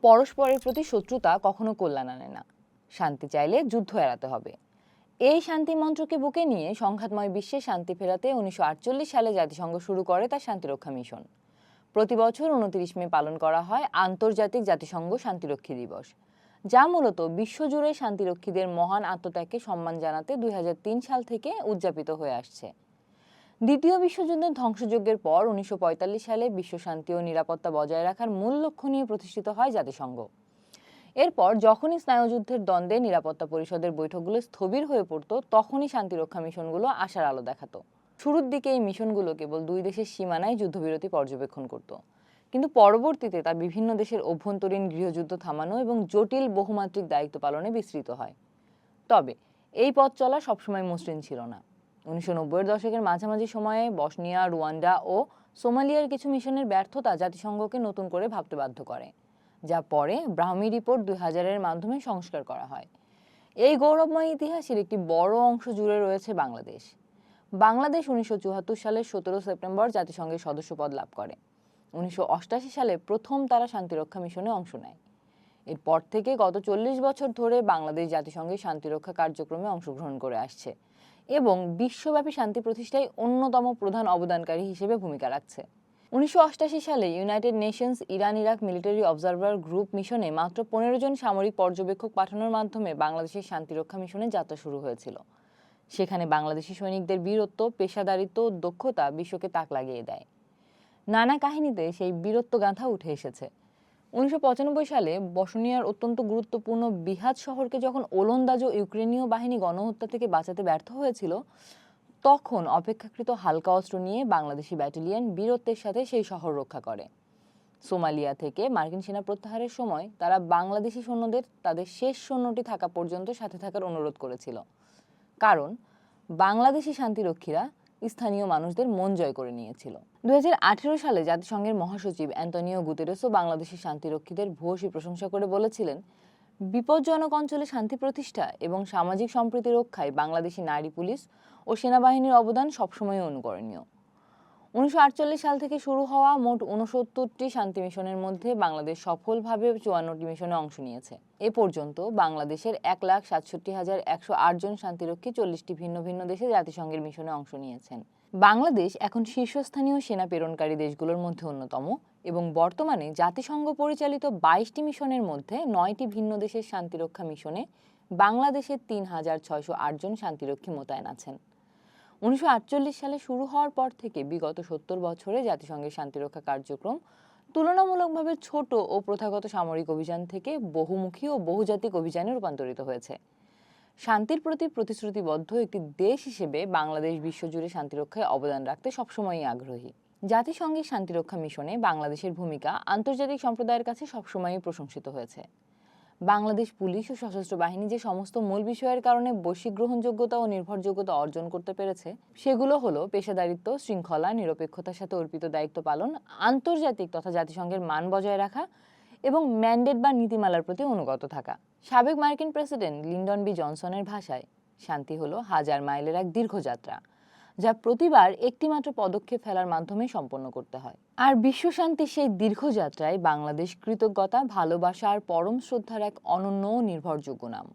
পরস্পরের প্রতি শত্রুতা কখনো কল্যাণ আনে না। শান্তি চাইলে যুদ্ধ এড়াতে হবে। এই শান্তি মন্ত্রকে বুকে নিয়ে সংঘাতময় বিশ্বে শান্তি ফেরাতে 1948 সালে জাতিসংঘ শুরু করে তার শান্তিরক্ষা মিশন। প্রতি বছর 29 মে পালন করা হয় আন্তর্জাতিক জাতিসংঘ শান্তিরক্ষী দিবস, যা মূলত বিশ্বজুড়ে শান্তিরক্ষীদের মহান আত্মত্যাগকে সম্মান জানাতে 2003 সাল থেকে উদযাপিত হয়ে আসছে। দ্বিতীয় বিশ্বযুদ্ধের ধ্বংসযজ্ঞের পর 1945 সালে বিশ্ব শান্তি ও নিরাপত্তা বজায় রাখার মূল লক্ষ্য নিয়ে প্রতিষ্ঠিত হয় জাতিসংঘ। এরপর যখনই স্নায়ুযুদ্ধের দ্বন্দ্বে নিরাপত্তা পরিষদের বৈঠকগুলো স্থবির হয়ে পড়তো, তখনই শান্তিরক্ষা মিশনগুলো আশার আলো দেখাতো। শুরুর দিকে এই মিশনগুলো কেবল দুই দেশের সীমানায় যুদ্ধবিরতি পর্যবেক্ষণ করত, কিন্তু পরবর্তীতে তা বিভিন্ন দেশের অভ্যন্তরীণ গৃহযুদ্ধ থামানো এবং জটিল বহুমাত্রিক দায়িত্ব পালনে বিস্তৃত হয়। তবে এই পথ চলা সবসময় মসৃণ ছিল না। 1990-এর দশকের মাঝামাঝি সময়ে বসনিয়া, রুয়ান্ডা ও সোমালিয়ার কিছু মিশনের ব্যর্থতা জাতিসংঘকে নতুন করে ভাবতে বাধ্য করে, যা পরে ব্রাহ্মী রিপোর্ট 2000-এর মাধ্যমে সংস্কার করা হয়। এই গৌরবময় ইতিহাসের একটি বড় অংশ জুড়ে রয়েছে বাংলাদেশ। বাংলাদেশ 1974 সালের 17 সেপ্টেম্বর জাতিসংঘের সদস্যপদ লাভ করে। 1988 সালে প্রথম তারা শান্তিরক্ষা মিশনে অংশ নেয়। এরপর থেকে গত 40 বছর ধরে বাংলাদেশ জাতিসংঘের শান্তিরক্ষা কার্যক্রমে অংশগ্রহণ করে আসছে এবং বিশ্বব্যাপী শান্তি প্রতিষ্ঠায় অন্যতম প্রধান অবদানকারী হিসেবে ভূমিকা রাখছে। 1988 সালে United Nations Iran Iraq military observer group মিশনে মাত্র 15 জন সামরিক পর্যবেক্ষক পাঠানোর মাধ্যমে বাংলাদেশের শান্তিরক্ষা মিশনে যাত্রা শুরু হয়েছিল। সেখানে বাংলাদেশি সৈনিকদের বীরত্ব, পেশাদারিত্ব ও দক্ষতা বিশ্বকে তাক লাগিয়ে দেয়। নানা কাহিনীতে সেই বীরত্ব গাথা উঠে এসেছে। 1995 সালে বসনিয়ার অত্যন্ত গুরুত্বপূর্ণ বিহাদ শহরকে যখন ওলন্দাজ ইউক্রেনীয় বাহিনী গণহত্যা থেকে বাঁচাতে ব্যর্থ হয়েছিল, তখন অপেক্ষাকৃত হালকা অস্ত্র নিয়ে বাংলাদেশি ব্যাটালিয়ন বীরত্বের সাথে সেই শহর রক্ষা করে। সোমালিয়া থেকে মার্কিন সেনা প্রত্যাহারের সময় তারা বাংলাদেশি সৈন্যদের তাদের শেষ সৈন্যটি থাকা পর্যন্ত সাথে থাকার অনুরোধ করেছিল, কারণ বাংলাদেশি শান্তিরক্ষীরা স্থানীয় মানুষদের মন জয় করে নিয়েছিল। 2018 সালে জাতিসংঘের মহাসচিব অ্যান্টনিও গুতেরেসও বাংলাদেশি শান্তিরক্ষীদের ভূয়সী প্রশংসা করে বলেছিলেন, বিপজ্জনক অঞ্চলে শান্তি প্রতিষ্ঠা এবং সামাজিক সম্প্রীতি রক্ষায় বাংলাদেশি নারী পুলিশ ও সেনাবাহিনীর অবদান সবসময় অনুকরণীয়। 1948 সাল থেকে শুরু হওয়া মোট 69টি শান্তি মিশনের মধ্যে বাংলাদেশ সফলভাবে 54টি মিশনে অংশ নিয়েছে। এ পর্যন্ত বাংলাদেশের 1,67,108 জন শান্তিরক্ষী 40টি ভিন্ন ভিন্ন দেশে জাতিসংঘের মিশনে অংশ নিয়েছেন। বাংলাদেশ এখন শীর্ষস্থানীয় সেনা প্রেরণকারী দেশগুলোর মধ্যে অন্যতম এবং বর্তমানে জাতিসংঘ পরিচালিত 22টি মিশনের মধ্যে 9টি ভিন্ন দেশের শান্তিরক্ষা মিশনে বাংলাদেশের 3,608 জন শান্তিরক্ষী মোতায়েন আছেন। 1948 সালে শুরু হওয়ার পর থেকে বিগত 70 বছরে জাতিসংঘের শান্তিরক্ষা কার্যক্রম তুলনামূলকভাবে ছোট ও প্রথাগত সামরিক অভিযান থেকে বহুমুখী ও বহুজাতিক অভিযানে রূপান্তরিত হয়েছে। শান্তির প্রতি প্রতিশ্রুতিবদ্ধ একটি দেশ হিসেবে বাংলাদেশ বিশ্বজুড়ে শান্তিরক্ষায় অবদান রাখতে সবসময়ই আগ্রহী। জাতিসংঘের শান্তিরক্ষা মিশনে বাংলাদেশের ভূমিকা আন্তর্জাতিক সম্প্রদায়ের কাছে সবসময়ই প্রশংসিত হয়েছে। বাংলাদেশ পুলিশ ও সশস্ত্র বাহিনী যে সমস্ত মূল বিষয়ের কারণে বৈশ্বিক গ্রহণযোগ্যতা ও নির্ভরযোগ্যতা অর্জন করতে পেরেছে, সেগুলো হলো পেশাদারিত্ব, শৃঙ্খলা, নিরপেক্ষতার সাথে অর্পিত দায়িত্ব পালন, আন্তর্জাতিক তথা জাতিসংঘের মান বজায় রাখা এবং ম্যান্ডেট বা নীতিমালার প্রতি অনুগত থাকা। সাবেক মার্কিন প্রেসিডেন্ট লিন্ডন বি জনসনের ভাষায়, শান্তি হলো 1000 মাইলের এক দীর্ঘ যাত্রা, যা প্রতিবার একটিমাত্র পদক্ষেপ ফেলার মাধ্যমে সম্পন্ন করতে হয়। আর বিশ্ব শান্তির সেই দীর্ঘ যাত্রায় বাংলাদেশ কৃতজ্ঞতা, ভালোবাসা আর পরম শ্রদ্ধার এক অনন্য ও নির্ভরযোগ্য নাম।